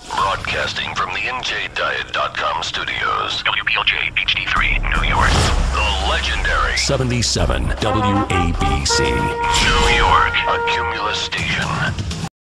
Broadcasting from the NJDiet.com studios. WPLJ HD3, New York. The legendary 77 WABC. New York, a Cumulus station.